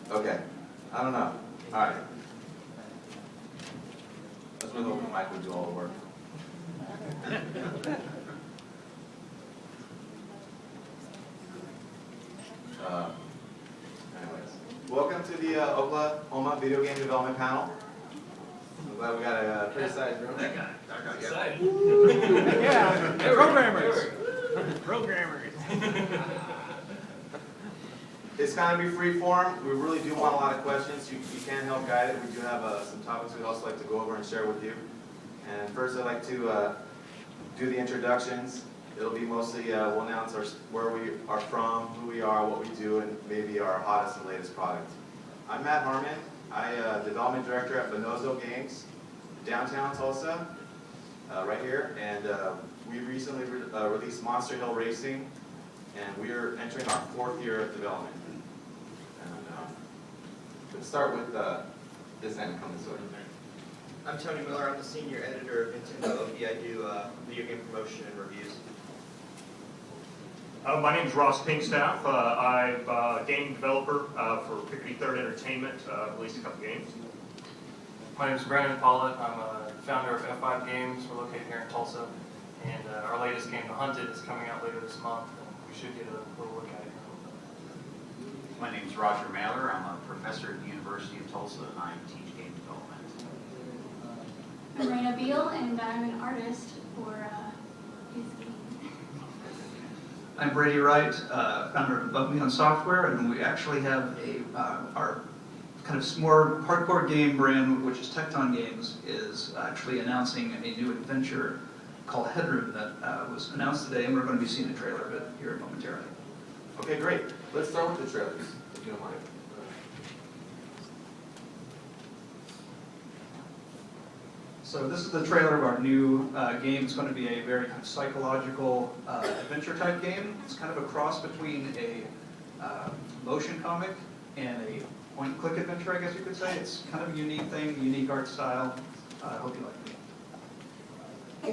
Okay. I don't know. All right. Let's really hope the mic would do all the work. Anyways, welcome to the Oklahoma Video Game Development Panel. I'm glad we got a pretty sized room. That guy. Excited. Yeah, programmers. Programmers. It's going to be free form. We really do want a lot of questions. You can help guide it. We do have some topics we'd also like to go over and share with you. And first I'd like to do the introductions. It'll be mostly, we'll announce where we are from, who we are, what we do, and maybe our hottest and latest product. I'm Matt Harmon. I'm Development Director at Bonozo Games, downtown Tulsa, right here. And we recently released Monster Hill Racing, and we are entering our 4th year of development. And let's start with this end, come this way. I'm Tony Miller. I'm the senior editor of Nintendo Okie. I do video game promotion and reviews. My name is Ross Pinkstaff. I'm a game developer for Picardy Third Entertainment. Released a couple games. My name is Pollet. I'm a founder of F5 Games. We're located here in Tulsa. And our latest game, The Hunted, is coming out later this month. And we should get a little look at it. My name is Roger Mailer. I'm a professor at the University of Tulsa, and I teach game development. I'm Rayna Behl, and I'm an artist for his game. I'm Brady Wright, founder of Above Me on Software, and we actually have our kind of more hardcore game brand, which is Tekton Games, is actually announcing a new adventure called Headroom that was announced today, and we're going to be seeing a trailer of it here momentarily. Okay, great. Let's start with the trailers, if you don't mind. So this is the trailer of our new game. It's going to be a very kind of psychological adventure type game. It's kind of a cross between a motion comic and a point-and-click adventure, I guess you could say. It's kind of a unique thing, unique art style. I hope you like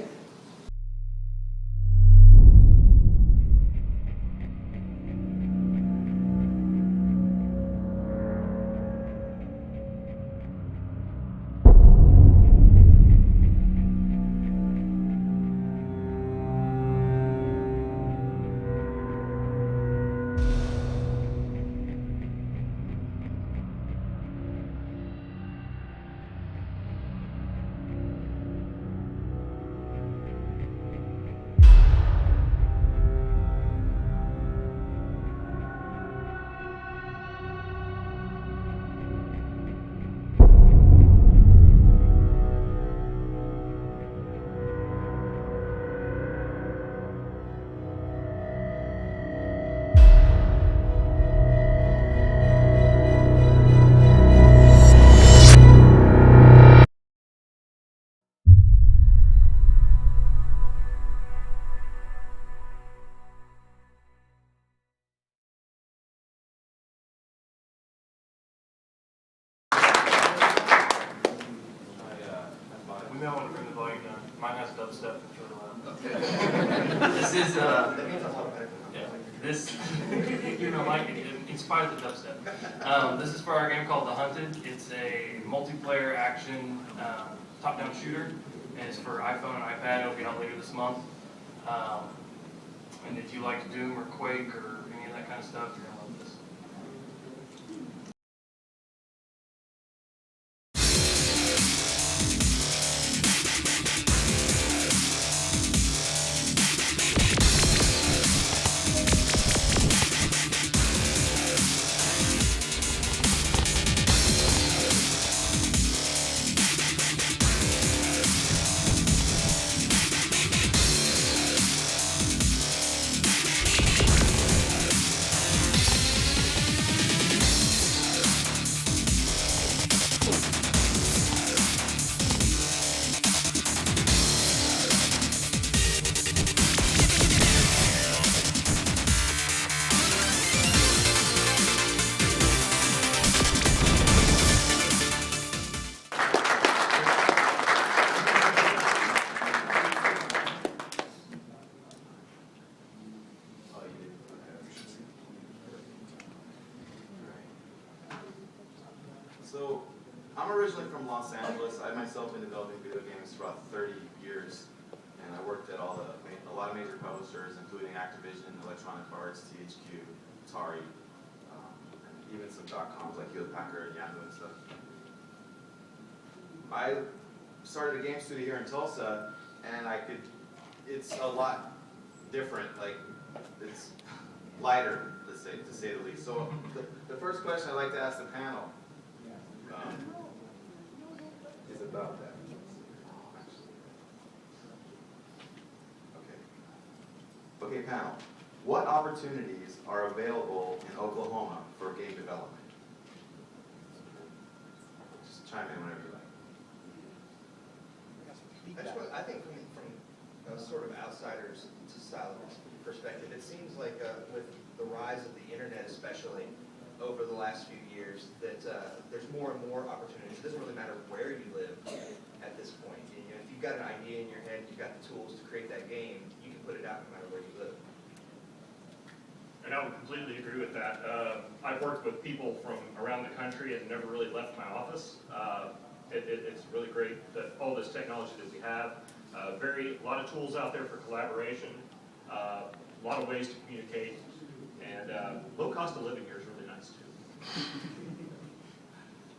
it. We may want to bring the volume down. Mine has dubstep. This is, That means a lot better. yeah, this, you don't like it, in spite of the dubstep. This is for our game called The Hunted. It's a multiplayer action top-down shooter, and it's for iPhone and iPad. It'll be out later this month. And if you like Doom or Quake or any of that kind of stuff, you're gonna love this. So, I'm originally from Los Angeles. I myself been developing video games for about 30 years. And I worked at a lot of major publishers, including Activision, Electronic Arts, THQ, Atari, and even some .coms like Hewlett Packard and Yahoo and stuff. I started a game studio here in Tulsa, and it's a lot different, like, it's lighter, let's say, to say the least. So the first question I'd like to ask the panel is about that. Okay, panel. What opportunities are available in Oklahoma for game development? Just chime in whenever you like. I think from a sort of outsider's style perspective, it seems like with the rise of the internet especially over the last few years, that there's more and more opportunities. It doesn't really matter where you live at this point. You know, if you've got an idea in your head, you've got the tools to create that game, you can put it out no matter where you live. And I would completely agree with that. I've worked with people from around the country and never really left my office. It's really great that all this technology that we have, a lot of tools out there for collaboration, a lot of ways to communicate, and low cost of living here is really nice too.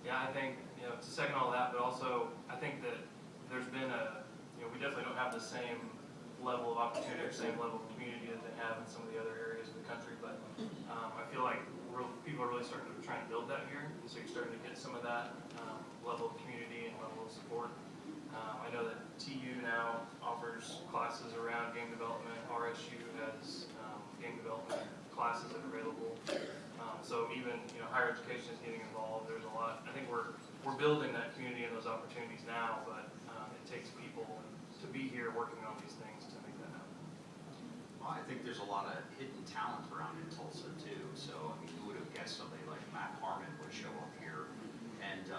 Yeah, I think, to second all that, but also, I think that there's been we definitely don't have the same level of opportunity or same level of community that they have in some of the other areas of the country, but I feel like people are really starting to try and build that here, and so you're starting to get some of that level of community and level of support. I know that TU now offers classes around game development. RSU has game development classes that are available. So even higher education is getting involved. There's a lot. I think we're building that community and those opportunities now, but it takes people to be here working on these things to make that happen. Well, I think there's a lot of hidden talent around in Tulsa too. So, I mean, who would have guessed somebody like Matt Harmon would show up here? And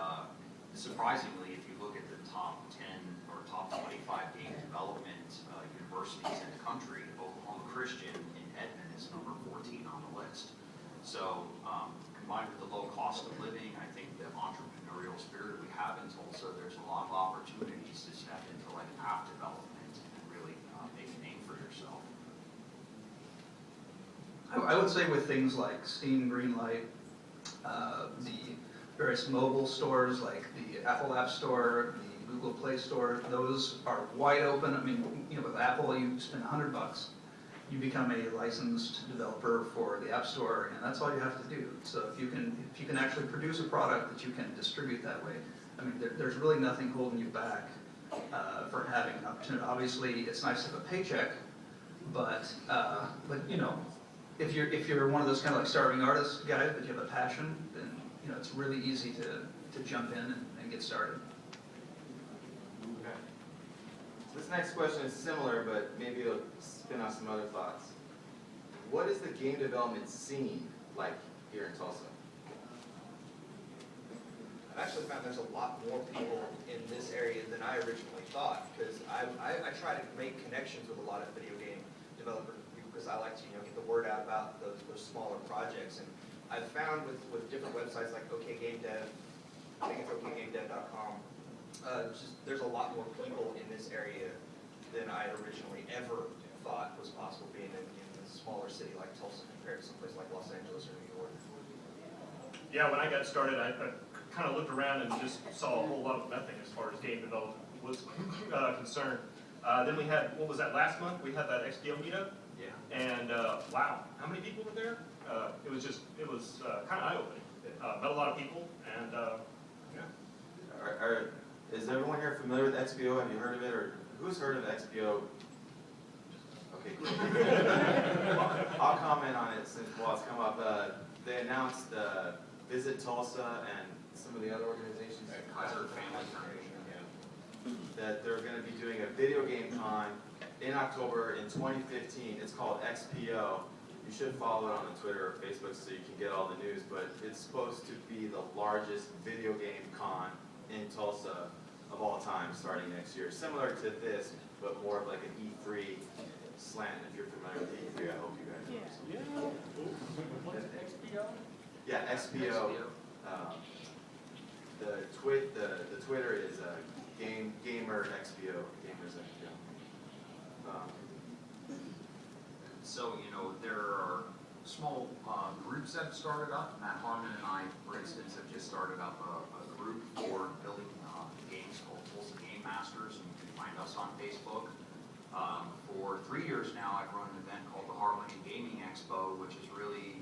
surprisingly, if you look at the top 10 or top 25 game development universities in the country, Oklahoma Christian in Edmond is number 14 on the list. So, combined with the low cost of living, I think the entrepreneurial spirit we have in Tulsa, there's a lot of opportunities to step into like app development and really make a name for yourself. I would say with things like Steam Greenlight, the various mobile stores like the Apple App Store, the Google Play Store, those are wide open. I mean, with Apple, you spend $100, you become a licensed developer for the App Store, and that's all you have to do. So if you can actually produce a product that you can distribute that way, I mean, there's really nothing holding you back for having an opportunity. Obviously, it's nice to have a paycheck, but if you're one of those kind of like starving artist guys, but you have a passion, then it's really easy to jump in and get started. Okay. So this next question is similar, but maybe it'll spin off some other thoughts. What is the game development scene like here in Tulsa? I've actually found there's a lot more people in this area than I originally thought, because I try to make connections with a lot of video game developer people, because I like to get the word out about those smaller projects. And I've found with different websites like OK Game Dev, I think it's okgamedev.com, there's a lot more people in this area than I had originally ever thought was possible, being in a smaller city like Tulsa compared to someplace like Los Angeles or New York. Yeah, when I got started, I kind of looked around and just saw a whole lot of nothing as far as game development was concerned. Then we had, what was that, last month? We had that XPO meetup. Yeah. And wow, how many people were there? It was kind of eye-opening. Met a lot of people, and yeah. Is everyone here familiar with XPO? Have you heard of it, or who's heard of XPO? Okay, cool. I'll comment on it since while it's come up. They announced Visit Tulsa and some of the other organizations. Kaiser Family Foundation. That they're going to be doing a video game con in October in 2015. It's called XPO. You should follow it on Twitter or Facebook so you can get all the news, but it's supposed to be the largest video game con in Tulsa of all time starting next year. Similar to this, but more of like an E3 slant. If you're familiar with E3, I hope you guys know. What's XPO? Yeah, XPO. The Twitter is Gamer XPO, Gamers XPO. So, you know, there are small groups that have started up. Matt Harmon and I, for instance, have just started up a group for building games called Tulsa Game Masters. You can find us on Facebook. For 3 years now, I've run an event called the Harmon Gaming Expo, which is really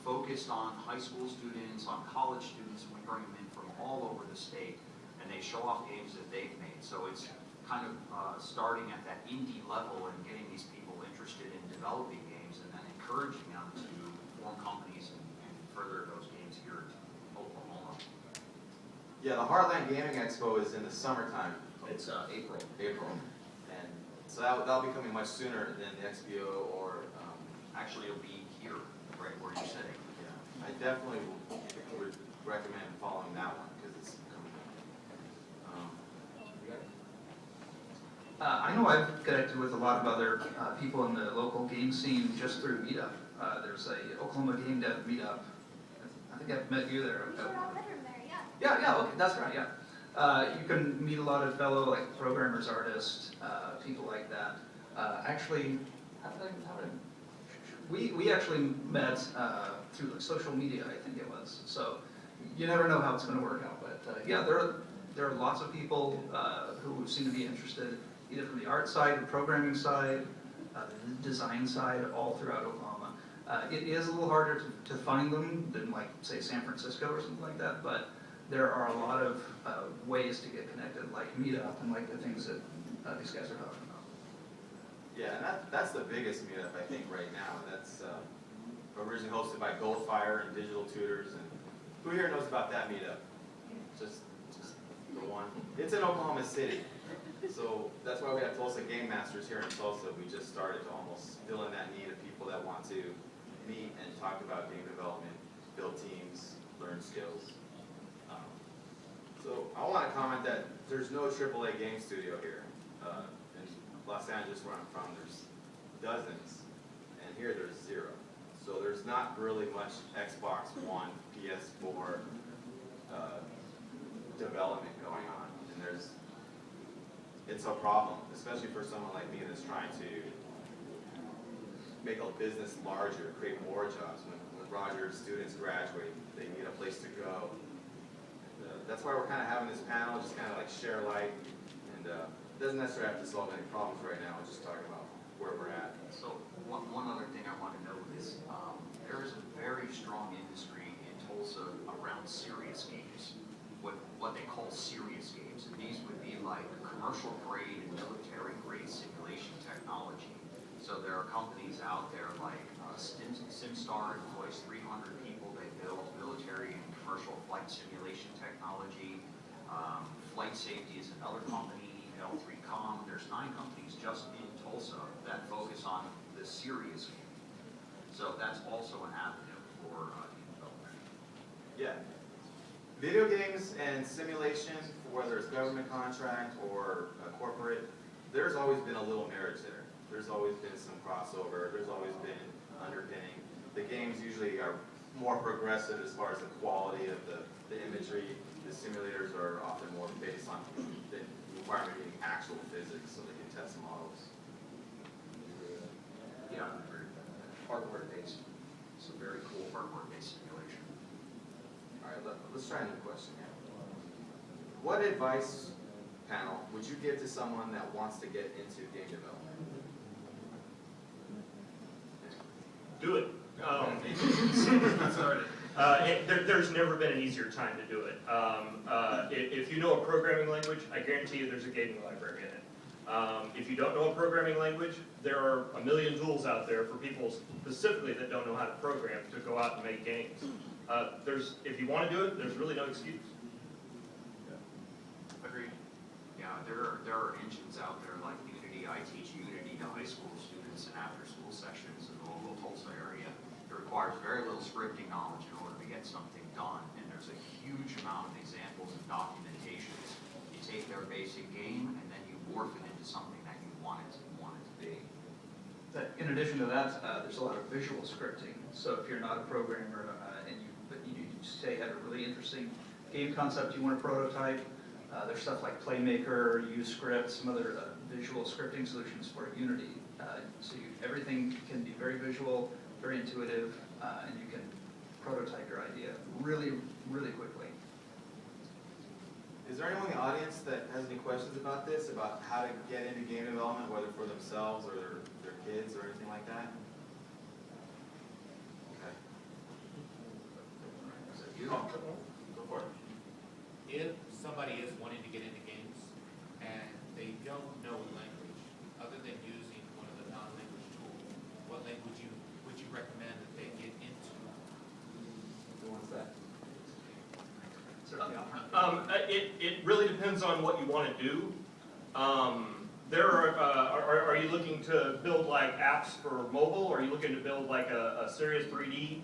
focused on high school students, on college students. We bring them in from all over the state, and they show off games that they've made. So it's kind of starting at that indie level and getting these people interested in developing games, and then encouraging them to form companies and further those games here in Oklahoma. Yeah, the Heartland Gaming Expo is in the summertime. It's April. And so that'll be coming much sooner than the XPO or, Actually, it'll be here, right where you're sitting. yeah. I definitely would recommend following that one because it's coming up. I know I've connected with a lot of other people in the local game scene just through Meetup. There's a Oklahoma Game Dev Meetup. I think I've met you there. We're all veteran there, yeah. Yeah, okay, that's right, yeah. You can meet a lot of fellow like programmers, artists, people like that. Actually, we actually met through like social media, I think it was. So you never know how it's going to work out, but yeah, there are lots of people who seem to be interested either from the art side, the programming side, the design side, all throughout Oklahoma. It is a little harder to find them than like say San Francisco or something like that, but there are a lot of ways to get connected, like Meetup and like the things that these guys are talking about. Yeah, and that's the biggest meetup I think right now. That's originally hosted by Goldfire and Digital Tutors. And who here knows about that meetup? Just the one. It's in Oklahoma City. So that's why we have Tulsa Game Masters here in Tulsa. We just started to almost fill in that need of people that want to meet and talk about game development, build teams, learn skills. So I want to comment that there's no AAA game studio here. In Los Angeles, where I'm from, there's dozens, and here there's 0. So there's not really much Xbox One, PS4 development going on, and it's a problem, especially for someone like me that's trying to make a business larger, create more jobs. When Roger's students graduate, they need a place to go. That's why we're kind of having this panel, just kind of like share light, and it doesn't necessarily have to solve any problems right now, we're just talking about where we're at. So one other thing I want to note is there is a very strong industry in Tulsa around serious games, what they call serious games. And these would be like commercial grade and military grade simulation technology. So there are companies out there like SimStar employs 300 people. They build military and commercial flight simulation technology. Flight Safety is another company. L3Com. There's 9 companies just in Tulsa that focus on the serious game. So that's also an avenue for game development. Yeah. Video games and simulation, whether it's government contract or corporate, there's always been a little marriage there. There's always been some crossover. There's always been underpinning. The games usually are more progressive as far as the quality of the imagery. The simulators are often more based on the requirement of getting actual physics so they can test models. Yeah, hardware-based. It's a very cool hardware-based simulation. All right, let's try a new question here. What advice, panel, would you give to someone that wants to get into game development? Do it. There's never been an easier time to do it. If you know a programming language, I guarantee you there's a gaming library in it. If you don't know a programming language, there are a million tools out there for people specifically that don't know how to program to go out and make games. If you want to do it, there's really no excuse. Agreed. Yeah, there are engines out there like Unity. I teach Unity to high school students and after-school sessions in the local Tulsa area. It requires very little scripting knowledge in order to get something done, and there's a huge amount of examples and documentations. You take their basic game and then you morph it into something that you want it to be. In addition to that, there's a lot of visual scripting. So if you're not a programmer but you say had a really interesting game concept you want to prototype. There's stuff like Playmaker, UScript, some other visual scripting solutions for Unity. Everything can be very visual, very intuitive, and you can prototype your idea really, really quickly. Is there anyone in the audience that has any questions about this, about how to get into game development, whether for themselves or their kids or anything like that? Okay. So you go for it. If somebody is wanting to get into games and they don't know a language, other than using one of the non-language tools, what language would you recommend that they get into? Who wants that? It really depends on what you want to do. Are you looking to build like apps for mobile? Or are you looking to build like a serious 3D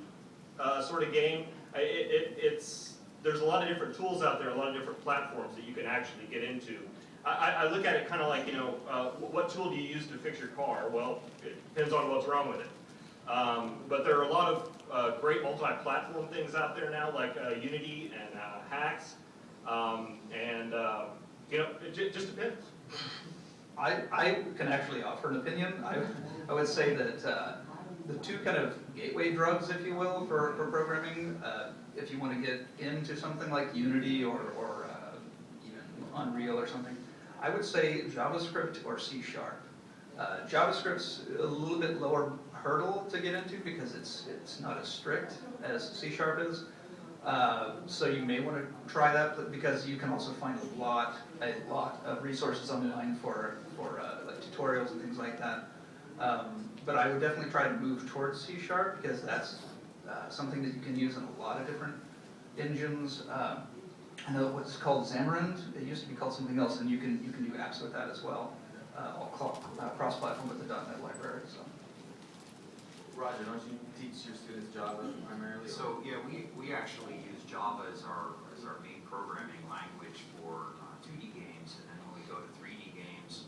sort of game? There's a lot of different tools out there, a lot of different platforms that you can actually get into. I look at it kind of like, what tool do you use to fix your car? Well, it depends on what's wrong with it. But there are a lot of great multi-platform things out there now, like Unity and Hacks. It just depends. I can actually offer an opinion. I would say that the two kind of gateway drugs, if you will, for programming, if you want to get into something like Unity or even Unreal or something, I would say JavaScript or C#. JavaScript's a little bit lower hurdle to get into because it's not as strict as C# is. So you may want to try that because you can also find a lot of resources online for like tutorials and things like that. But I would definitely try to move towards C# because that's something that you can use in a lot of different engines. I know what's called Xamarin. It used to be called something else, and you can do apps with that as well. All cross-platform with the .NET library. So. Roger, don't you teach your students Java primarily? So yeah, we actually use Java as our main programming language for 2D games, and then when we go to 3D games,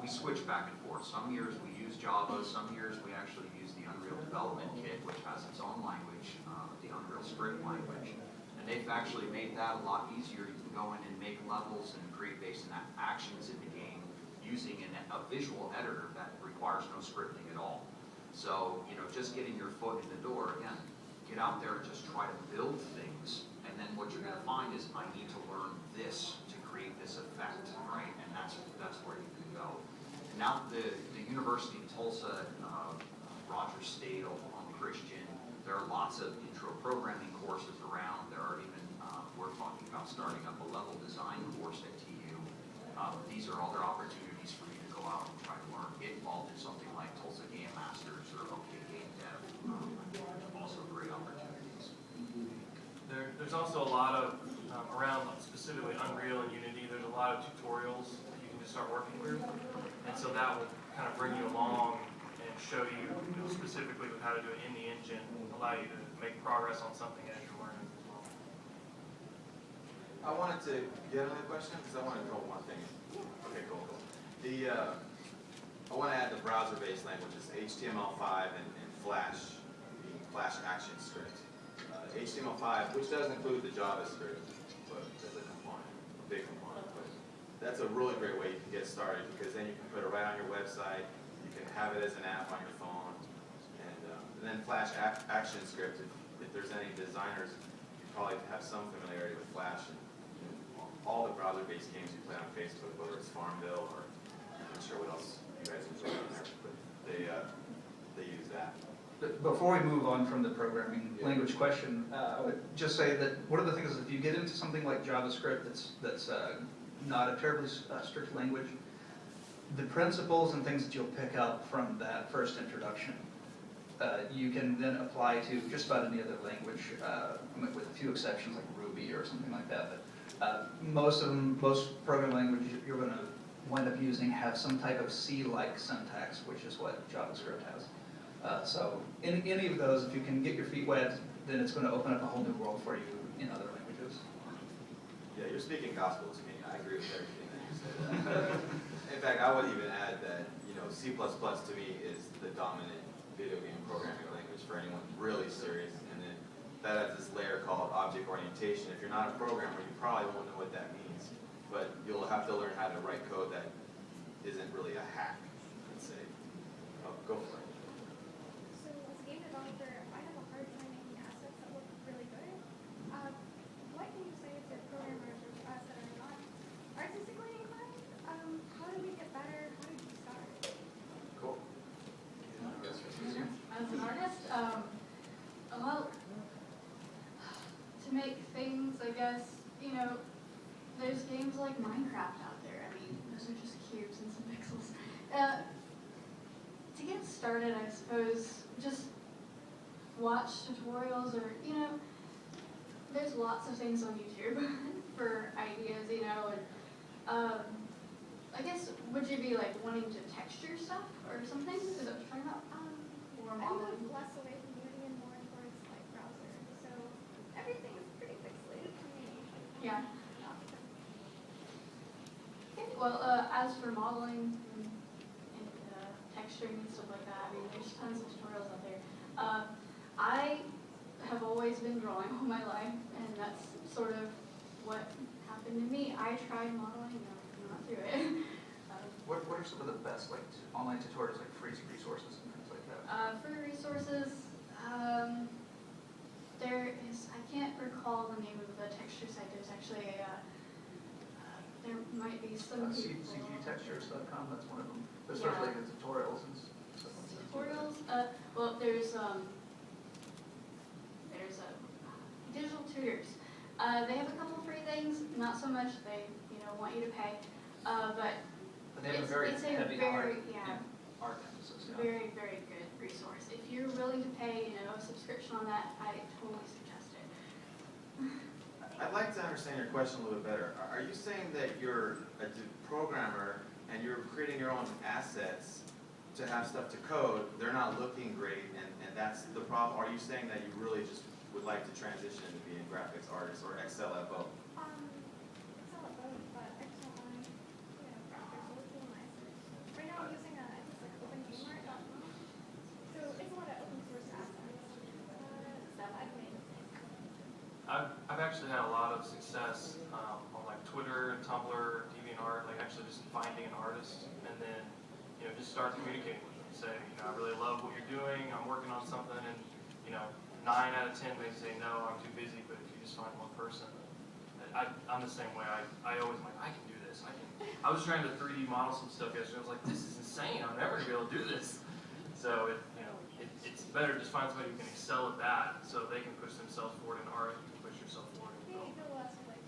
we switch back and forth. Some years we use Java, some years we actually use the Unreal Development Kit, which has its own language, the Unreal Script language, and they've actually made that a lot easier. You can go in and make levels and create basic actions in the game using a visual editor that requires no scripting at all. So, just getting your foot in the door, again, get out there and just try to build things. And then what you're going to find is, I need to learn this to create this effect, right? And that's where you can go. And now the University of Tulsa, Rogers State, Oklahoma Christian, there are lots of intro programming courses around. There are even, we're talking about starting up a level design course at TU. These are all their opportunities for you to go out and try to learn. Get involved in something like Tulsa Game Masters or Okie Game Dev. Also great opportunities. There's also a lot of, around specifically Unreal and Unity, there's a lot of tutorials that you can just start working through. And so that will kind of bring you along and show you, specifically with how to do it in the engine, allow you to make progress on something as you're learning as well. I wanted to get another question because I want to throw one thing in. Okay, cool. I want to add the browser-based languages, HTML5 and Flash, the Flash action script. HTML5, which does include the JavaScript, but as a component, a big component. But that's a really great way you can get started because then you can put it right on your website. You can have it as an app on your phone, and then Flash action script. If there's any designers, you probably have some familiarity with Flash and all the browser-based games you play on Facebook, whether it's Farmville or I'm not sure what else you guys enjoy on there, but they use that. Before we move on from the programming language question, I would just say that one of the things is if you get into something like JavaScript that's not a terribly strict language, the principles and things that you'll pick up from that first introduction, you can then apply to just about any other language, with a few exceptions like Ruby or something like that. But most programming languages you're going to wind up using have some type of C-like syntax, which is what JavaScript has. So any of those, if you can get your feet wet, then it's going to open up a whole new world for you in other languages. Yeah, you're speaking gospel to me. I agree with everything that you said. In fact, I would even add that C++ to me is the dominant video game programming language for anyone really serious. And then that has this layer called object orientation. If you're not a programmer, you probably won't know what that means, but you'll have to learn how to write code that isn't really a hack, let's say. Oh, go for it. So as a game developer, I have a hard time making assets that look really good. What can you say to programmers or to us that are not artistically inclined? How do we get better? How did you start? Cool. As an artist, well, to make things, I guess, you know, there's games like Minecraft out there. I mean, those are just cubes and some pixels. To get started, I suppose, just watch tutorials or, you know, there's lots of things on YouTube for ideas, you know, and I guess, would you be like wanting to texture stuff or something? Is that what you're talking about? Or I modeling? move less away from Unity and more towards like browser. So everything is pretty pixelated for me. Yeah. Okay, well, as for modeling and texturing and stuff like that, I mean, there's tons of tutorials out there. I have always been drawing all my life, and that's sort of what happened to me. I tried modeling, no, I'm not through it. What are some of the best like online tutorials, like free resources and things like that? Free resources, there is, I can't recall the name of the texture site. There's actually a, there might be some people. CGtextures.com, that's one of them. There's Yeah. certainly the tutorials and stuff like that. Tutorials, well, there's digital tutors. They have a couple of free things, not so much, they, you know, want you to pay, but But they have a it's very a heavy very, yeah, art emphasis, yeah. very, very good resource. If you're willing to pay, you know, a subscription on that, I totally suggest it. I'd like to understand your question a little bit better. Are you saying that you're a programmer and you're creating your own assets to have stuff to code, they're not looking great, and that's the problem? Or are you saying that you really just would like to transition into being a graphics artist or excel at both? Excel at both, but I just don't want, you know, graphics look a little nicer. Right now I'm using it's like opengamart.com. So it's a lot of open source assets. Stuff I've made. I've actually had a lot of success on like Twitter, Tumblr, DeviantArt, like actually just finding an artist and then, you know, just start communicating with them. Say, you know, I really love what you're doing, I'm working on something, and, you know, 9 out of 10 may say, no, I'm too busy, but if you just find one person, I'm the same way. I always am like, I can do this. I was trying to 3D model some stuff yesterday. I was like, this is insane. I'm never gonna be able to do this. So it's better to just find somebody who can excel at that, so they can push themselves forward in art. You can push yourself forward in Maybe development. feel less like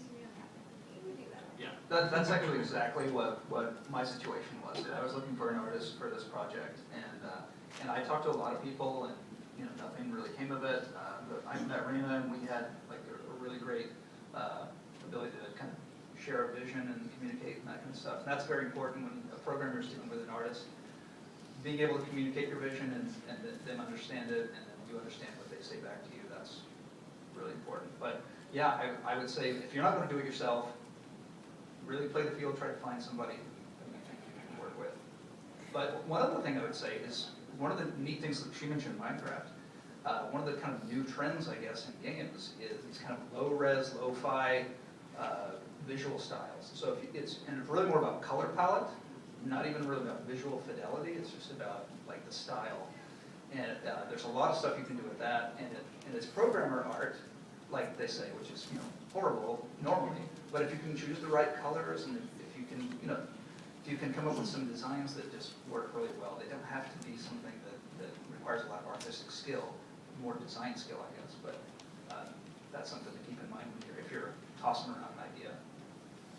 we do that. Yeah. That's actually exactly what my situation was. I was looking for an artist for this project, and I talked to a lot of people, and you know, nothing really came of it. But I met Rayna, and we had like a really great ability to kind of share a vision and communicate and that kind of stuff. And that's very important when a programmer is dealing with an artist. Being able to communicate your vision and them understand it, and then you understand what they say back to you, that's really important. But yeah, I would say if you're not going to do it yourself, really play the field, try to find somebody that you think you can work with. But one other thing I would say is, one of the neat things that she mentioned in Minecraft, one of the kind of new trends, I guess, in games is these kind of low-res, lo-fi visual styles. So it's really more about color palette, not even really about visual fidelity, it's just about like the style. And there's a lot of stuff you can do with that, and it's programmer art, like they say, which is, you know, horrible normally. But if you can choose the right colors, and if you can, you know, if you can come up with some designs that just work really well, they don't have to be something that requires a lot of artistic skill, more design skill, I guess. But that's something to keep in mind if you're tossing around an idea.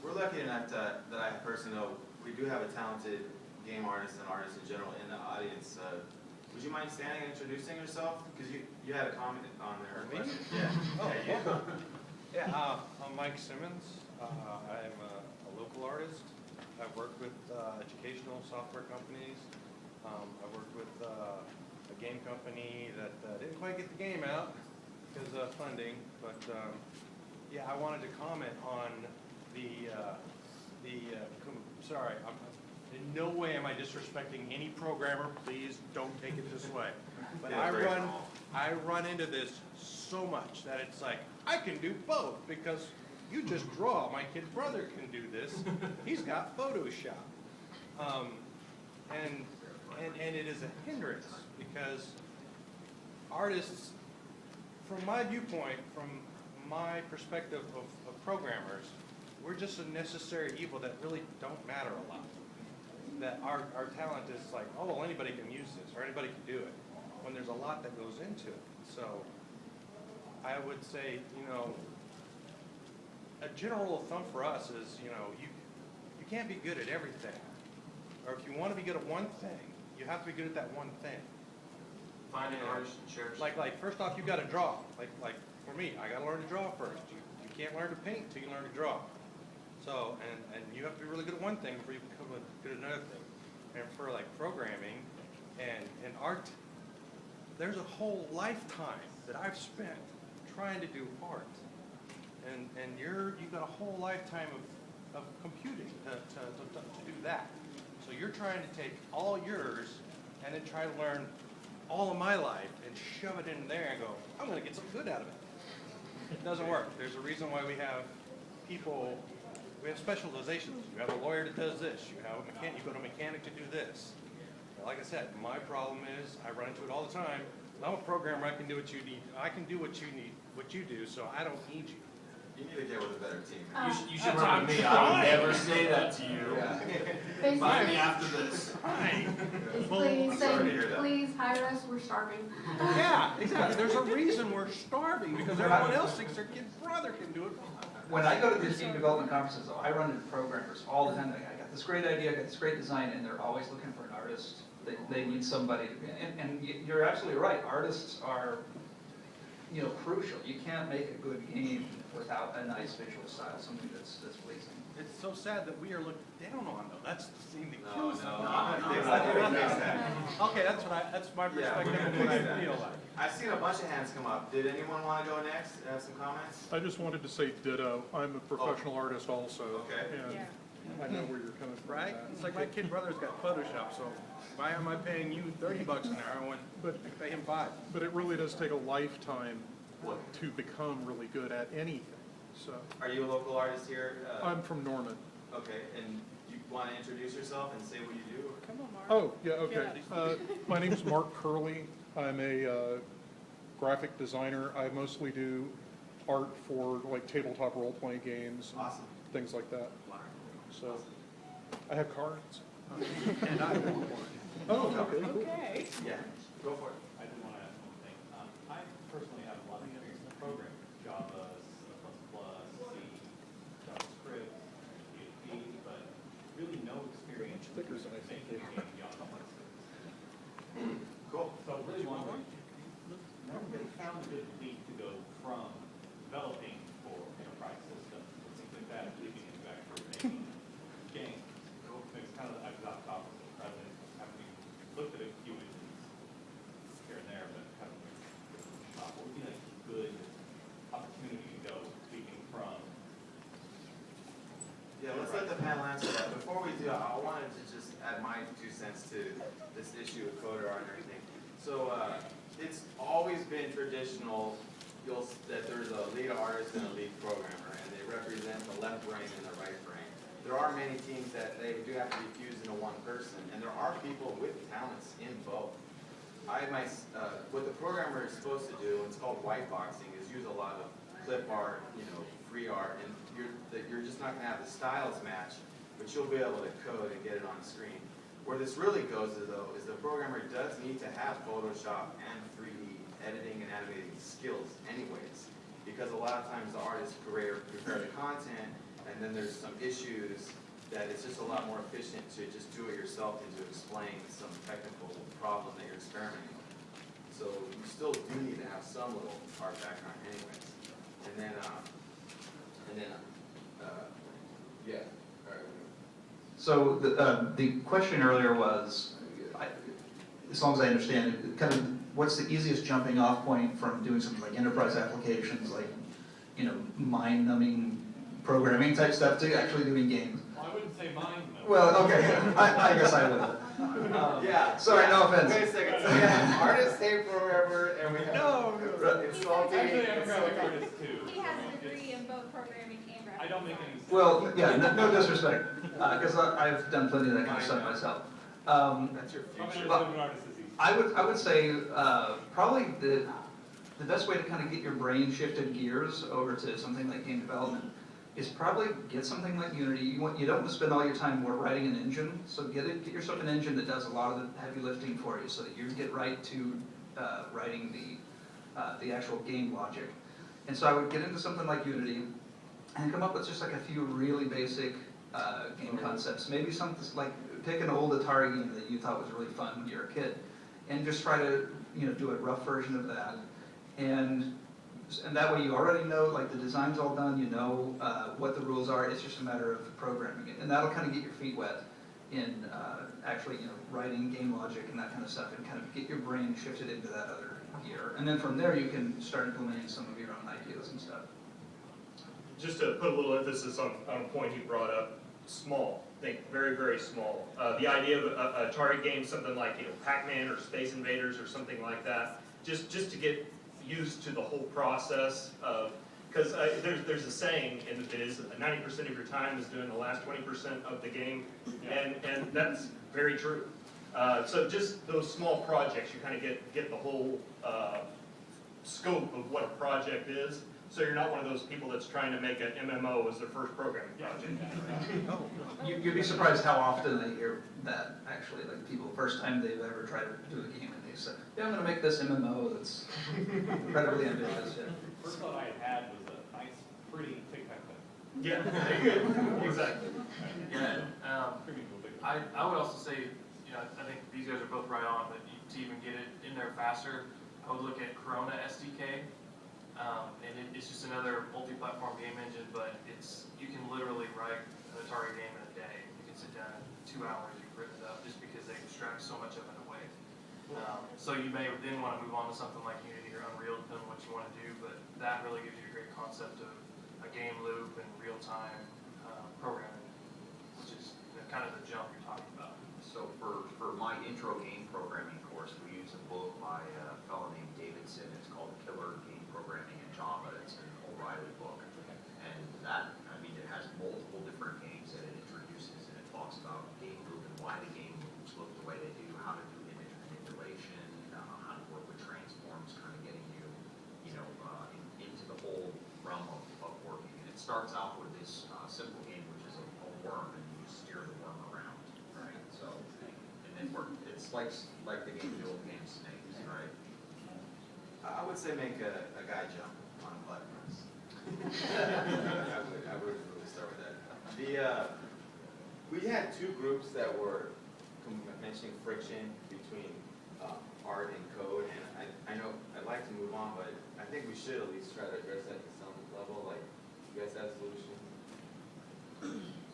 We're lucky enough that I personally know we do have a talented game artist and artists in general in the audience. Would you mind standing and introducing yourself? Because you had a comment on there. Me? Question. Yeah. Oh, Yeah, you. Yeah, I'm Mike Simmons. I'm a local artist. I've worked with educational software companies. I've worked with a game company that didn't quite get the game out because of funding. But yeah, I wanted to comment on sorry, in no way am I disrespecting any programmer. Please don't take it this way. But Yeah, very small. I run into this so much that it's like, I can do both because you just draw. My kid brother can do this. He's got Photoshop. And it is a hindrance because artists, from my viewpoint, from my perspective of programmers, we're just a necessary evil that really don't matter a lot. That our talent is like, oh, well, anybody can use this or anybody can do it, when there's a lot that goes into it. So I would say, you know, a general rule of thumb for us is, you know, you can't be good at everything. Or if you want to be good at one thing, you have to be good at that one thing. Find an artist and share. Like first off, you've got to draw. Like for me, I got to learn to draw first. You can't learn to paint until you learn to draw. So, and you have to be really good at one thing before you become good at another thing. And for like programming and art, there's a whole lifetime that I've spent trying to do art. And you've got a whole lifetime of computing to do that. So you're trying to take all yours and then try to learn all of my life and shove it in there and go, I'm going to get something good out of it. It doesn't work. There's a reason why we have people, we have specializations. You have a lawyer that does this. You have a mechanic, you go to a mechanic to do this. Like I said, my problem is I run into it all the time. I'm a programmer, I can do what you need. I can do what you need, what you do, so I don't need you. You need to get with a better team. You should run with me. I would never say that to you. Basically, Find me after this. please sorry to hear that. please hire us, we're starving. Yeah, exactly. There's a reason we're starving, because everyone else thinks their kid brother can do it. When I go to these team development conferences, though, I run into programmers all the time. I got this great idea, I got this great design, and they're always looking for an artist. They need somebody to be, and you're absolutely right. Artists are, you know, crucial. You can't make a good game without a nice visual style, something that's pleasing. It's so sad that we are looked down on, though. That's the thing that No, kills no, them. no. Okay, that's my Yeah, perspective we're of gonna what I fix that. feel like. I've seen a bunch of hands come up. Did anyone want to go next? Have some comments? I just wanted to say ditto. I'm a professional artist also. Okay. And I know where you're coming from. Right? with that. It's like my kid brother's got Photoshop, so why am I paying you $30 an hour when I can pay him $5? But it really does take a lifetime to become really good at anything. So Are you a local artist here? I'm from Norman. Okay, and you want to introduce yourself and say what you do? Come on, Mark. Oh, yeah, okay. My name's Mark Curley. I'm a graphic designer. I mostly do art for like tabletop role-playing games, and Awesome. things like that. So I have cards. And I want one. Oh, okay, cool. Okay. Yeah, go for it. I did want to add one thing. I personally have a lot of experience in programming, Java, C++, JavaScript, PHP, but really no experience Thicker than I think. making a game beyond complexity. Cool. So really wondering, never really found a good leap to go from developing for enterprise systems and things like that, leaping into actually making games. It's kind of the exact opposite, rather than having looked at a few engines here and there, but haven't really shop. What would be like a good opportunity to go, speaking from? Yeah, let's let the panel answer that. Before we do, I wanted to just add my 2 cents to this issue of coder art and everything. So it's always been traditional that there's a lead artist and a lead programmer, and they represent the left brain and the right brain. There are many teams that they do have to be fused into one person, and there are people with talents in both. What the programmer is supposed to do, and it's called white boxing, is use a lot of clip art, free art, and you're just not going to have the styles match, but you'll be able to code and get it on the screen. Where this really goes, though, is the programmer does need to have Photoshop and 3D editing and animating skills anyways, because a lot of times the artists prepare the content, and then there's some issues that it's just a lot more efficient to just do it yourself than to explain some technical problem that you're experimenting with. So you still do need to have some little art background anyways. And then, yeah, all right. So the question earlier was, as long as I understand it, kind of what's the easiest jumping off point from doing something like enterprise applications, like, mind-numbing programming type stuff, to actually doing games? Well, I wouldn't say mine, though. Well, okay, I guess I would. Yeah. Sorry, no offense. Wait a second. So yeah, artists hate programmer, and we have. No, It's salty. Actually, I'm a It's graphic salty. artist too. He has so a degree it's- in both programming and graphic I don't make design. any sense. Well, yeah, no disrespect, because I've done plenty of that kind of stuff myself. That's your I'm future. just an artist is easy. I would say, probably the best way to kind of get your brain shifted gears over to something like game development is probably get something like Unity. You don't want to spend all your time writing an engine, so get yourself an engine that does a lot of the heavy lifting for you, so that you get right to writing the actual game logic. And so I would get into something like Unity and come up with just like a few really basic game concepts. Maybe something like pick an old Atari game that you thought was really fun when you were a kid, and just try to do a rough version of that. And that way you already know, like, the design's all done, you know what the rules are, it's just a matter of programming it. And that'll kind of get your feet wet in actually, writing game logic and that kind of stuff, and kind of get your brain shifted into that other gear. And then from there you can start implementing some of your own ideas and stuff. Just to put a little emphasis on a point he brought up, small, think very, very small. The idea of a Atari game, something like Pac-Man or Space Invaders or something like that, just to get used to the whole process of, because there's a saying in the biz, 90% of your time is doing the last 20% of the game, and that's very true. So just those small projects, you kind of get the whole scope of what a project is. So you're not one of those people that's trying to make an MMO as their first programming project. You'd be surprised how often I hear that, actually, like people, first time they've ever tried to do a game, and they say, yeah, I'm gonna make this MMO that's incredibly ambitious. Yeah. First thought I had was a nice, pretty tic-tac-toe. Yeah, exactly. Yeah, Pretty cool thing. I would also say, I think these guys are both right on, but to even get it in there faster, I would look at Corona SDK. And it's just another multi-platform game engine, but you can literally write an Atari game in a day. You can sit down in 2 hours, you've written it up, just because they extract so much of it away. So you may then want to move on to something like Unity or Unreal, depending on what you want to do, but that really gives you a great concept of a game loop and real-time programming, which is kind of the jump you're talking about. So for my intro game programming course, we use a book by a fellow named Davidson. It's called Killer Game Programming in Java. It's an O'Reilly book. And that, it has multiple different games that it introduces, and it talks about game loop and why the game loops look the way they do, how to do image manipulation, how to work with transforms, kind of getting you, into the whole realm of working. And it starts out with this simple game, which is a worm, and you steer the worm around, right? So, and then it's like the game, the old game Snakes, right? I would say make a guy jump on a button press. I would really start with that. We had two groups that were mentioning friction between art and code, and I know I'd like to move on, but I think we should at least try to address that to some level. Like, you guys have solutions?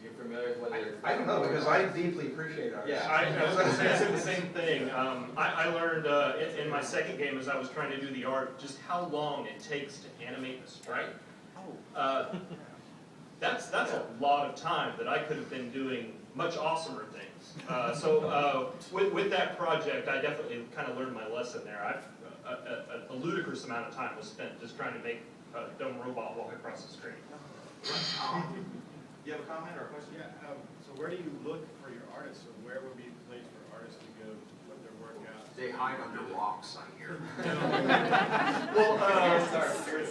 You're familiar with whether I don't know, because I deeply appreciate art. Yeah. I was going to say the same thing. I learned in my second game, as I was trying to do the art, just how long it takes to animate the stripe. That's a lot of time that I could have been doing much awesomer things. So with that project, I definitely kind of learned my lesson there. A ludicrous amount of time was spent just trying to make a dumb robot walk across the screen. Do you have a comment or a question? Yeah, so where do you look for your artists, or where would be the place for artists to go to put their work out? They hide under rocks, I hear. Well,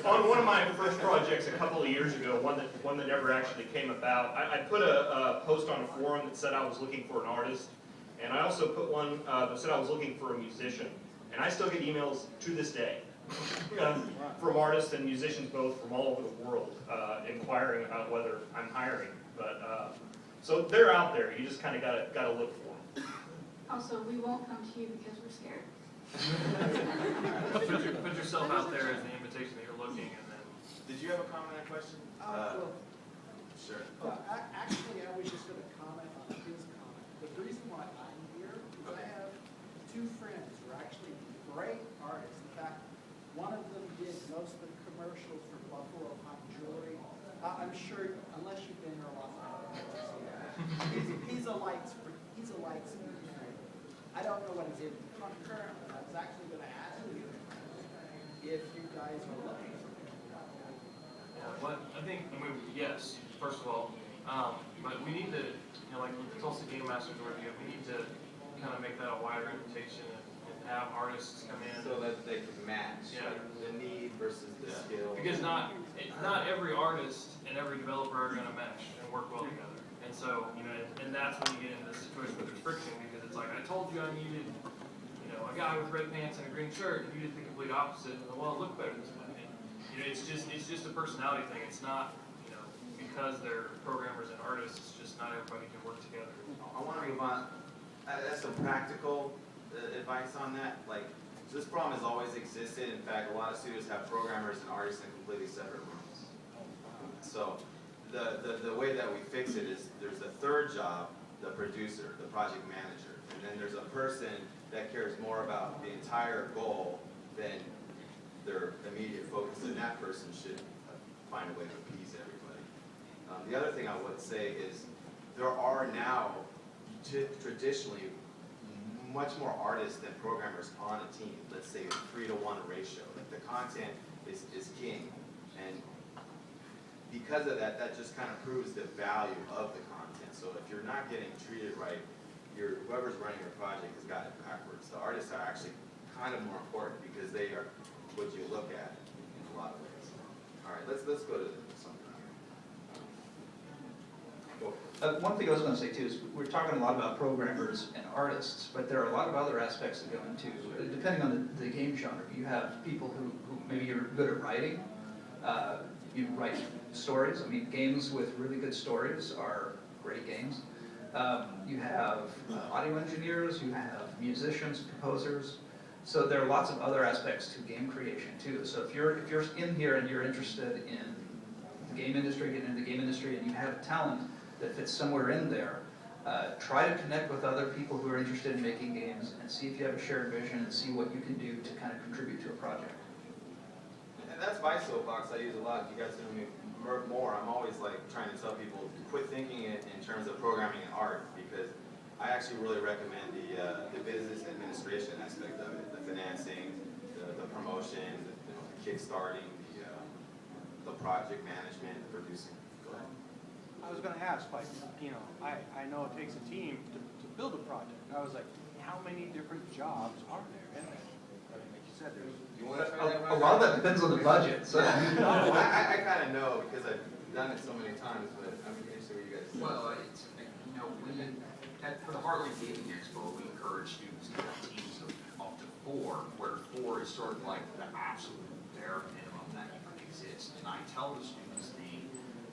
on one of my first projects a couple of years ago, one that never actually came about, I put a post on a forum that said I was looking for an artist, and I also put one that said I was looking for a musician, and I still get emails to this day from artists and musicians both from all over the world inquiring about whether I'm hiring. But so they're out there. You just kind of gotta look for them. Also, we won't come to you because we're scared. Put yourself out there as the invitation that you're looking, and then. Did you have a comment or question? Well, Sure. actually, I was just going to comment on his comment. But the reason why I'm here is I have two friends who are actually great artists. In fact, one of them did most of the commercials for Buffalo Hot Jewelry. I'm sure, unless you've been there a lot, he's a lightspeed. I don't know what he's in currently. I was actually going to ask you if you guys are looking for people. Yeah, well, I mean, yes, first of all, but we need to, you know, like with the Tulsa Game Masters review, we need to kind of make that a wider invitation and have artists come in. So that they can match, Yeah. like, the need versus the skill. Because not every artist and every developer are gonna mesh and work well together. And so, you know, and that's when you get into this situation where there's friction, because it's like, I told you I needed, you know, a guy with red pants and a green shirt, and you did the complete opposite, and well, it looked better this way. And, you know, it's just a personality thing. It's not, you know, because they're programmers and artists, it's just not everybody can work together. I want to move on. That's some practical advice on that. Like, this problem has always existed. In fact, a lot of studios have programmers and artists in completely separate rooms. So the way that we fix it is there's a third job, the producer, the project manager, and then there's a person that cares more about the entire goal than their immediate focus, and that person should find a way to appease everybody. The other thing I would say is there are now traditionally much more artists than programmers on a team. Let's say a 3-to-1 ratio. Like the content is king, and because of that, that just kind of proves the value of the content. So if you're not getting treated right, whoever's running your project has got it backwards. The artists are actually kind of more important because they are what you look at in a lot of ways. All right, let's go to something here. One thing I was going to say too is we're talking a lot about programmers and artists, but there are a lot of other aspects that go into, depending on the game genre. You have people who maybe are good at writing. You write stories. I mean, games with really good stories are great games. You have audio engineers, you have musicians, composers. So there are lots of other aspects to game creation too. So if you're in here and you're interested in the game industry, getting into the game industry, and you have a talent that fits somewhere in there, try to connect with other people who are interested in making games and see if you have a shared vision and see what you can do to kind of contribute to a project. And that's my soapbox I use a lot. You guys know me more. I'm always like trying to tell people quit thinking it in terms of programming and art, because I actually really recommend the business administration aspect of it, the financing, the promotion, the kickstarting, the project management, the producing. Go ahead. I was going to ask, like, you know, I know it takes a team to build a project. I was like, how many different jobs are there in there? I mean, like you said, there's. A lot of that depends on the budget. So. I kind of know because I've done it so many times, but I'm interested what you guys think. Well, it's, you know, for the Heartland Gaming Expo, we encourage students to have teams of up to 4, where 4 is sort of like the absolute bare minimum that you can exist. And I tell the students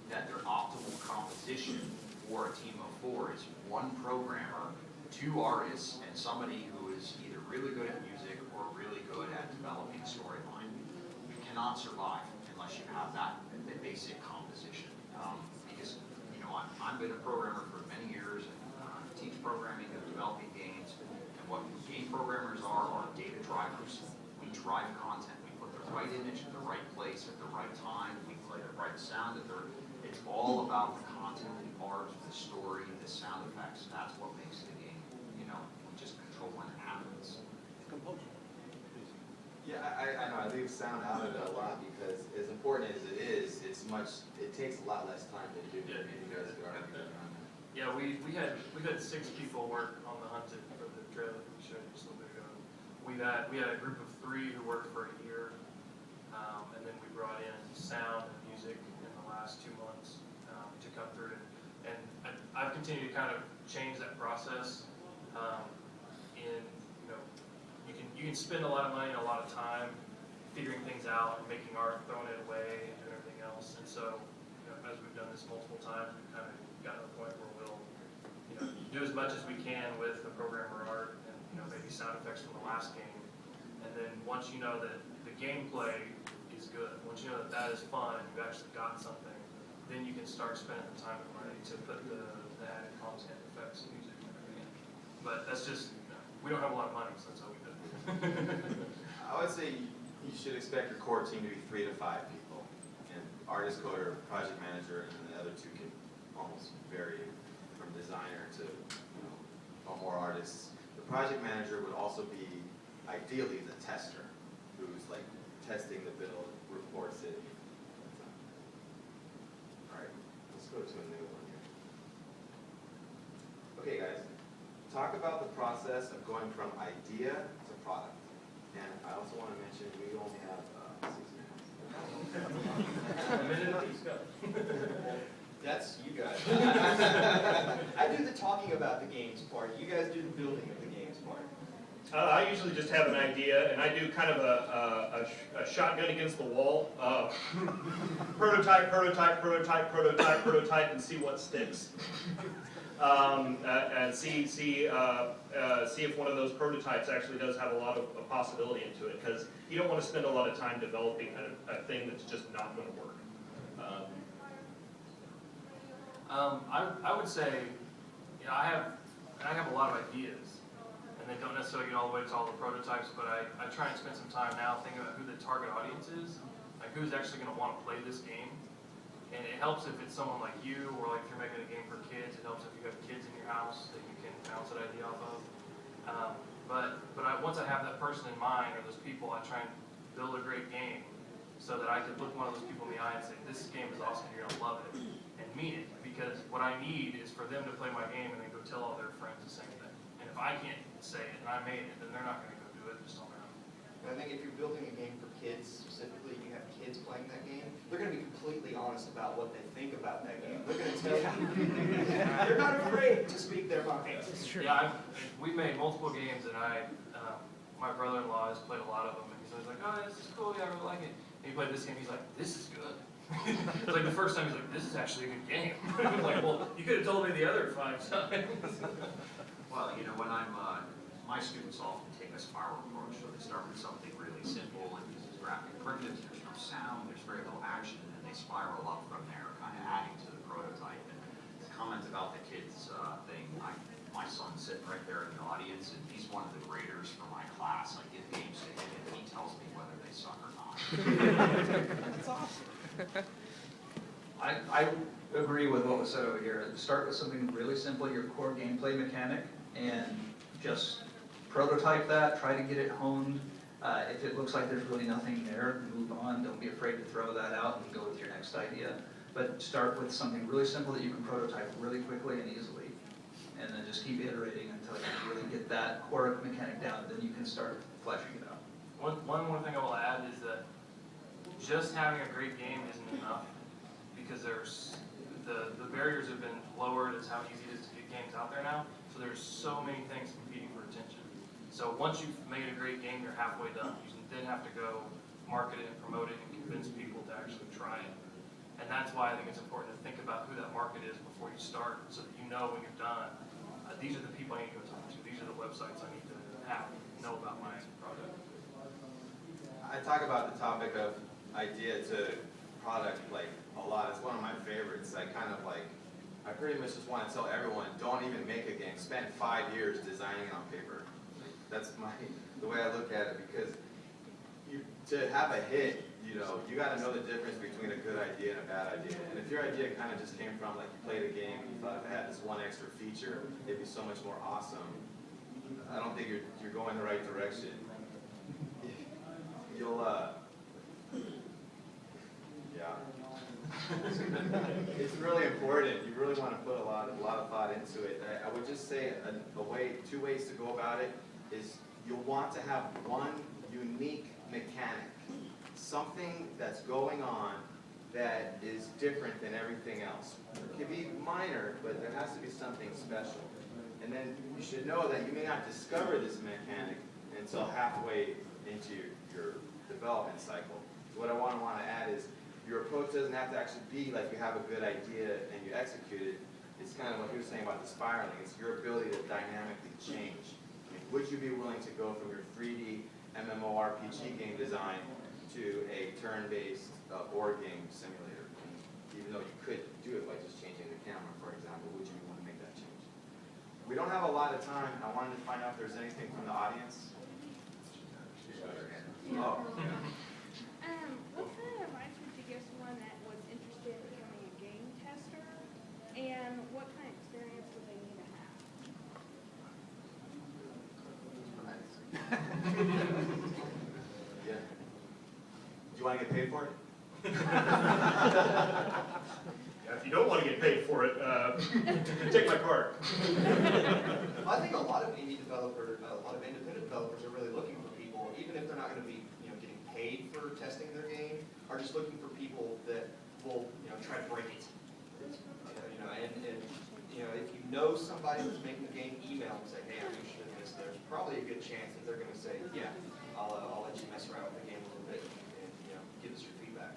that their optimal composition for a team of 4 is 1 programmer, 2 artists, and somebody who is either really good at music or really good at developing a storyline. You cannot survive unless you have that basic composition. Because, you know, I've been a programmer for many years, and teach programming and developing games. And what game programmers are data drivers. We drive content. We put the right image at the right place at the right time. We play the right sound at the. It's all about the content, the art, the story, the sound effects. That's what makes the game. You know, we just control when it happens. Composure. Yeah, I know. I leave sound out of it a lot because as important as it is, it takes a lot less time to do. Yeah, you guys are already good on it. Yeah, we had 6 people work on the Hunted for the trailer that we showed you just a little bit ago. We had a group of 3 who worked for a year, and then we brought in sound and music in the last 2 months to come through. And I've continued to kind of change that process. You can spend a lot of money and a lot of time figuring things out and making art, throwing it away, and doing everything else. And so, you know, as we've done this multiple times, we've kind of gotten to the point where we'll, you know, do as much as we can with the programmer art and, you know, maybe sound effects from the last game. And then once you know that the gameplay is good, once you know that that is fun, you've actually got something, then you can start spending the time and money to put the added content, effects, and music and everything in. But that's just, you know, we don't have a lot of money, so that's how we do it. I would say you should expect your core team to be 3 to 5 people, and artist, coder, project manager, and then the other 2 can almost vary from designer to more artists. The project manager would also be ideally the tester, who's like testing the build, reports it. All right, let's go to a new one here. Okay, guys, talk about the process of going from idea to product. And I also want to mention we only have 6 minutes. A minute apiece, go. That's you guys. I do the talking about the games part. You guys do the building of the games part. I usually just have an idea, and I do kind of a shotgun against the wall. Prototype, prototype, prototype, prototype, prototype, and see what sticks. And see if one of those prototypes actually does have a lot of possibility into it, because you don't want to spend a lot of time developing a thing that's just not going to work. I would say, you know, I have a lot of ideas, and they don't necessarily get all the way to all the prototypes, but I try and spend some time now thinking about who the target audience is, like who's actually going to want to play this game. And it helps if it's someone like you, or like if you're making a game for kids. It helps if you have kids in your house that you can bounce that idea off of. Once I have that person in mind, or those people, I try and build a great game so that I can look one of those people in the eye and say, this game is awesome, you're going to love it, and mean it. Because what I need is for them to play my game and then go tell all their friends the same thing. And if I can't say it and I made it, then they're not going to go do it just on their own. And I think if you're building a game for kids specifically, you have kids playing that game, they're going to be completely honest about what they think about that game. They're going to tell you. They're not afraid to speak their minds. Yeah, we've made multiple games, and my brother-in-law has played a lot of them, and he's always like, oh, this is cool, yeah, I really like it. And he played this game, he's like, this is good. It's like the first time he's like, this is actually a good game. I'm like, well, you could have told me the other 5 times. Well, you know, when my students often take a spiral approach, so they start with something really simple and uses graphic primitives, there's no sound, there's very little action, and they spiral up from there, kind of adding to the prototype. And the comment about the kids thing, my son's sitting right there in the audience, and he's one of the graders for my class. I give games to him, and he tells me whether they suck or not. That's awesome. I agree with what was said over here. Start with something really simple, your core gameplay mechanic, and just prototype that, try to get it honed. If it looks like there's really nothing there, move on. Don't be afraid to throw that out and go with your next idea. But start with something really simple that you can prototype really quickly and easily. And then just keep iterating until you really get that core mechanic down. Then you can start fleshing it out. One more thing I will add is that just having a great game isn't enough, because there's the barriers have been lowered as how easy it is to get games out there now. So there's so many things competing for attention. So once you've made a great game, you're halfway done. You then have to go market it and promote it and convince people to actually try it. And that's why I think it's important to think about who that market is before you start, so that you know when you're done, these are the people I need to go talk to. These are the websites I need to know about my product. I talk about the topic of idea to product like a lot. It's one of my favorites. I pretty much just want to tell everyone, don't even make a game. Spend 5 years designing it on paper. That's the way I look at it, because to have a hit, you got to know the difference between a good idea and a bad idea. And if your idea kind of just came from, like, you played a game and you thought if it had this one extra feature, it'd be so much more awesome, I don't think you're going the right direction. You'll, yeah. It's really important. You really want to put a lot of thought into it. I would just say 2 ways to go about it is you'll want to have one unique mechanic, something that's going on that is different than everything else. It can be minor, but there has to be something special. And then you should know that you may not discover this mechanic until halfway into your development cycle. What I want to add is your approach doesn't have to actually be like you have a good idea and you execute it. It's kind of what you were saying about the spiraling. It's your ability to dynamically change. I mean, would you be willing to go from your 3D MMORPG game design to a turn-based board game simulator? And even though you could do it by just changing the camera, for example, would you want to make that change? We don't have a lot of time. I wanted to find out if there's anything from the audience. Oh, yeah. What kind of advice would you give someone that was interested in becoming a game tester, and what kind of experience do they need to have? Yeah. want to get paid for it? Yeah, if you don't want to get paid for it, take my card. I think a lot of independent developers are really looking for people, even if they're not going to be, getting paid for testing their game, are just looking for people that will, try to break it. If you know somebody that's making the game, email and say, hey, I'm interested in this. There's probably a good chance that they're going to say, yeah, I'll let you mess around with the game a little bit and give us your feedback.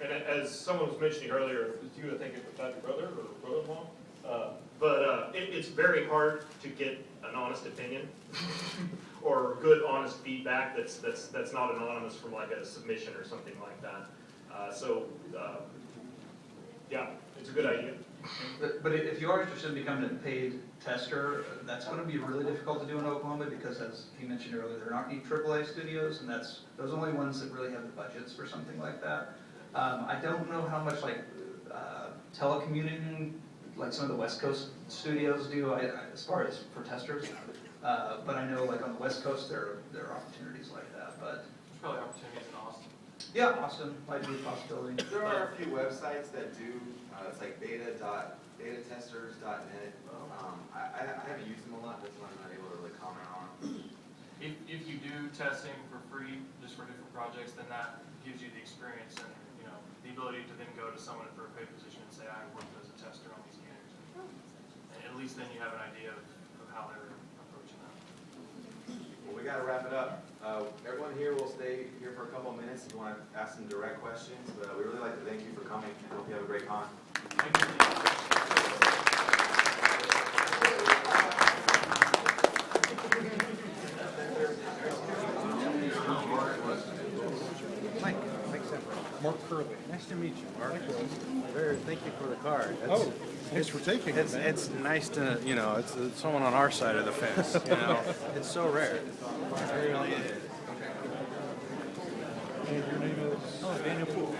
And as someone was mentioning earlier, it was you, I think it was your brother or brother-in-law, but it's very hard to get an honest opinion or good, honest feedback that's not anonymous from like a submission or something like that. Yeah, it's a good idea. But if you are interested in becoming a paid tester, that's going to be really difficult to do in Oklahoma because, as he mentioned earlier, there aren't any AAA studios, and those are the only ones that really have the budgets for something like that. I don't know how much telecommuting, like some of the West Coast studios do, as far as for testers. But I know, like on the West Coast, there are opportunities like that. But There's probably opportunities in Austin. yeah, Austin might be a possibility. There are a few websites that do, it's like betatesters.net. I haven't used them a lot, that's why I'm not able to really comment on. If you do testing for free, just for different projects, then that gives you the experience and, the ability to then go to someone for a paid position and say, I worked as a tester on these games. And at least then you have an idea of how they're approaching that. Well, we gotta wrap it up. Everyone here will stay here for a couple of minutes if you want to ask some direct questions, but we really like to thank you for coming and hope you have a great con. Thank you. Mark Curley. Nice to meet you, Mark. Thank you for the card. Oh, thanks for taking it. It's nice to, it's someone on our side of the fence, It's so rare. It really is. And your name is? Oh, Daniel Poole.